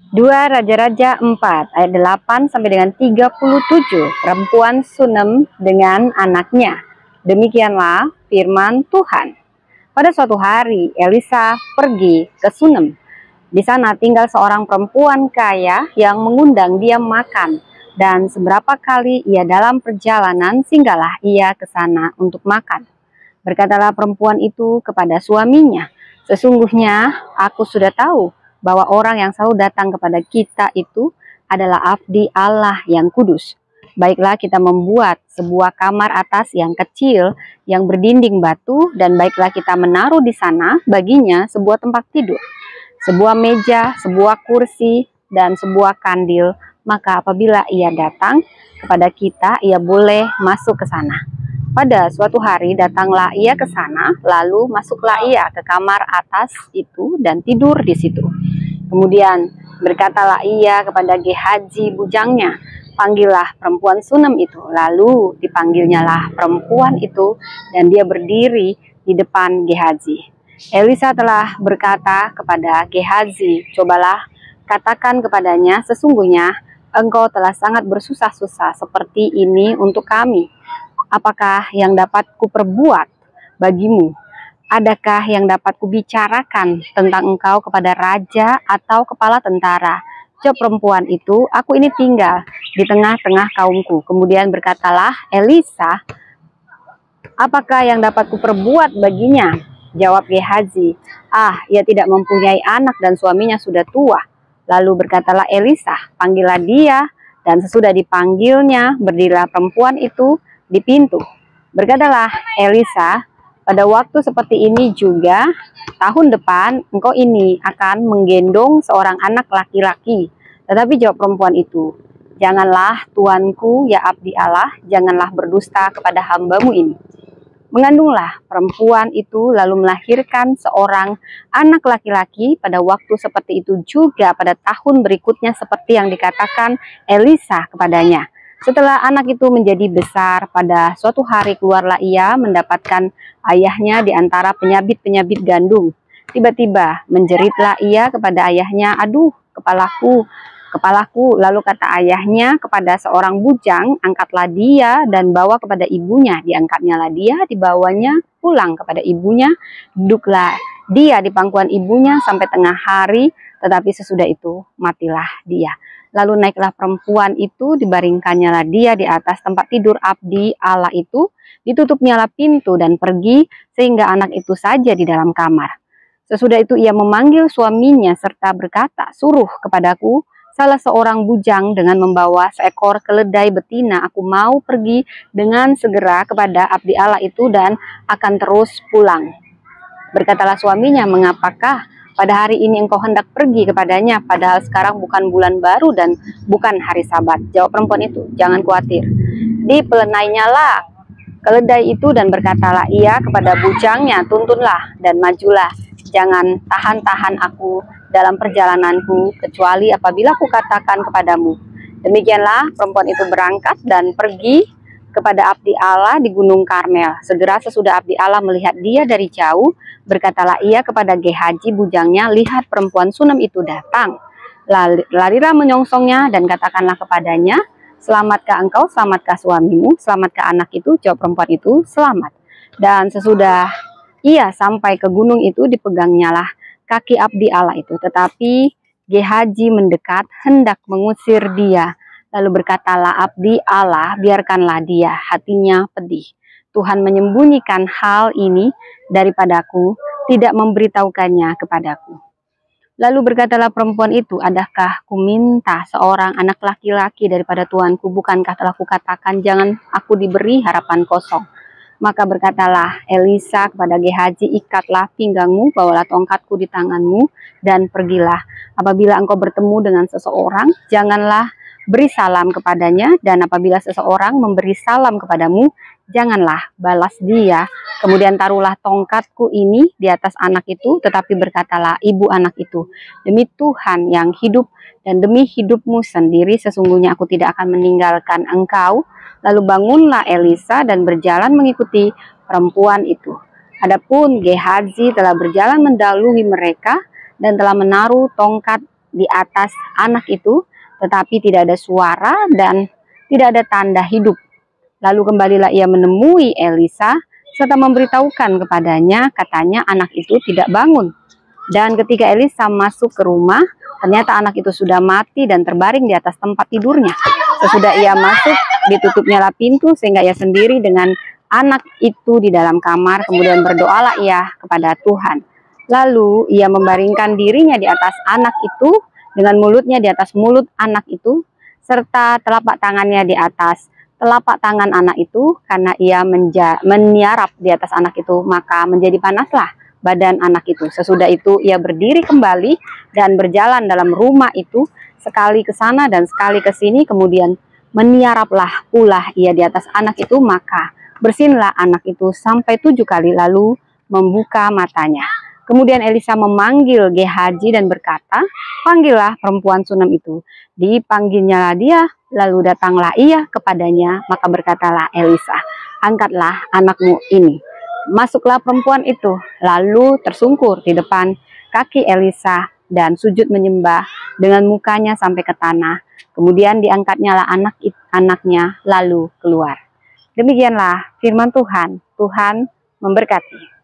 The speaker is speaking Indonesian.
2 Raja-Raja 4 ayat 8 sampai dengan 37, perempuan Sunem dengan anaknya. Demikianlah firman Tuhan. Pada suatu hari Elisa pergi ke Sunem. Di sana tinggal seorang perempuan kaya yang mengundang dia makan, dan seberapa kali ia dalam perjalanan singgahlah ia ke sana untuk makan. Berkatalah perempuan itu kepada suaminya, "Sesungguhnya aku sudah tahu bahwa orang yang selalu datang kepada kita itu adalah abdi Allah yang kudus. Baiklah kita membuat sebuah kamar atas yang kecil yang berdinding batu, dan baiklah kita menaruh di sana baginya sebuah tempat tidur, sebuah meja, sebuah kursi, dan sebuah kandil. Maka apabila ia datang kepada kita, ia boleh masuk ke sana." Pada suatu hari datanglah ia ke sana, lalu masuklah ia ke kamar atas itu dan tidur di situ. Kemudian berkatalah ia kepada Gehazi bujangnya, "Panggillah perempuan Sunem itu." Lalu dipanggilnyalah perempuan itu, dan dia berdiri di depan Gehazi. Elisa telah berkata kepada Gehazi, "Cobalah katakan kepadanya, sesungguhnya engkau telah sangat bersusah-susah seperti ini untuk kami. Apakah yang dapat kuperbuat bagimu? Adakah yang dapat kubicarakan tentang engkau kepada raja atau kepala tentara?" Jawab perempuan itu, "Aku ini tinggal di tengah-tengah kaumku." Kemudian berkatalah Elisa, "Apakah yang dapat kuperbuat baginya?" Jawab Gehazi, ia tidak mempunyai anak dan suaminya sudah tua." Lalu berkatalah Elisa, "Panggillah dia." Dan sesudah dipanggilnya, berdirilah perempuan itu di pintu. Berkatalah Elisa, "Pada waktu seperti ini juga tahun depan engkau ini akan menggendong seorang anak laki-laki." Tetapi jawab perempuan itu, "Janganlah tuanku, ya abdi Allah, janganlah berdusta kepada hambamu ini." Mengandunglah perempuan itu lalu melahirkan seorang anak laki-laki. Pada waktu seperti itu juga pada tahun berikutnya, seperti yang dikatakan Elisa kepadanya. Setelah anak itu menjadi besar, pada suatu hari keluarlah ia mendapatkan ayahnya di antara penyabit-penyabit gandum. Tiba-tiba menjeritlah ia kepada ayahnya, "Aduh, kepalaku, kepalaku." Lalu kata ayahnya kepada seorang bujang, "Angkatlah dia dan bawa kepada ibunya." Diangkatnyalah dia, dibawanya pulang kepada ibunya. Duduklah dia di pangkuan ibunya sampai tengah hari, tetapi sesudah itu matilah dia. Lalu naiklah perempuan itu, dibaringkannyalah dia di atas tempat tidur abdi Allah itu, ditutupnyalah pintu dan pergi, sehingga anak itu saja di dalam kamar. Sesudah itu ia memanggil suaminya serta berkata, "Suruh kepadaku salah seorang bujang dengan membawa seekor keledai betina. Aku mau pergi dengan segera kepada abdi Allah itu dan akan terus pulang." Berkatalah suaminya, "Mengapakah pada hari ini engkau hendak pergi kepadanya, padahal sekarang bukan bulan baru dan bukan hari Sabat?" Jawab perempuan itu, "Jangan khawatir." Dipelenainyalah keledai itu dan berkatalah ia kepada bujangnya, "Tuntunlah dan majulah. Jangan tahan-tahan aku dalam perjalananku, kecuali apabila aku katakan kepadamu." Demikianlah perempuan itu berangkat dan pergi kepada abdi Allah di Gunung Karmel. Segera sesudah abdi Allah melihat dia dari jauh, berkatalah ia kepada Gehazi bujangnya, "Lihat, perempuan Sunem itu datang." Larilah menyongsongnya dan katakanlah kepadanya, "Selamatkah engkau? Selamatkah suamimu? Selamatkah anak itu?" Jawab perempuan itu, "Selamat." Dan sesudah ia sampai ke gunung itu, dipegangnyalah kaki abdi Allah itu. Tetapi Gehazi mendekat hendak mengusir dia. Lalu berkatalah abdi Allah, "Biarkanlah dia, hatinya pedih. Tuhan menyembunyikan hal ini daripadaku, tidak memberitahukannya kepadaku." Lalu berkatalah perempuan itu, "Adakah kuminta seorang anak laki-laki daripada tuanku? Bukankah telah kukatakan, jangan aku diberi harapan kosong?" Maka berkatalah Elisa kepada Gehazi, "Ikatlah pinggangmu, bawalah tongkatku di tanganmu, dan pergilah. Apabila engkau bertemu dengan seseorang, janganlah beri salam kepadanya, dan apabila seseorang memberi salam kepadamu, janganlah balas dia. Kemudian taruhlah tongkatku ini di atas anak itu, tetapi berkatalah ibu anak itu, 'Demi Tuhan yang hidup dan demi hidupmu sendiri, sesungguhnya aku tidak akan meninggalkan engkau.' Lalu bangunlah Elisa dan berjalan mengikuti perempuan itu. Adapun Gehazi telah berjalan mendahului mereka dan telah menaruh tongkat di atas anak itu, tetapi tidak ada suara dan tidak ada tanda hidup. Lalu kembalilah ia menemui Elisa serta memberitahukan kepadanya, katanya anak itu tidak bangun. Dan ketika Elisa masuk ke rumah, ternyata anak itu sudah mati dan terbaring di atas tempat tidurnya. Sesudah ia masuk, ditutupnyalah pintu sehingga ia sendiri dengan anak itu di dalam kamar. Kemudian berdoalah ia kepada Tuhan. Lalu ia membaringkan dirinya di atas anak itu, dengan mulutnya di atas mulut anak itu, serta telapak tangannya di atas telapak tangan anak itu. Karena ia meniarap di atas anak itu, maka menjadi panaslah badan anak itu. Sesudah itu ia berdiri kembali dan berjalan dalam rumah itu, sekali ke sana dan sekali ke sini. Kemudian meniaraplah pula ia di atas anak itu, maka bersinlah anak itu sampai 7 kali, lalu membuka matanya. Kemudian Elisa memanggil Gehazi dan berkata, panggillah perempuan Sunem itu. Dipanggilnya dia, lalu datanglah ia kepadanya, maka berkatalah Elisa, angkatlah anakmu ini. Masuklah perempuan itu, lalu tersungkur di depan kaki Elisa dan sujud menyembah dengan mukanya sampai ke tanah. Kemudian diangkatnyalah anaknya lalu keluar. Demikianlah firman Tuhan. Tuhan memberkati.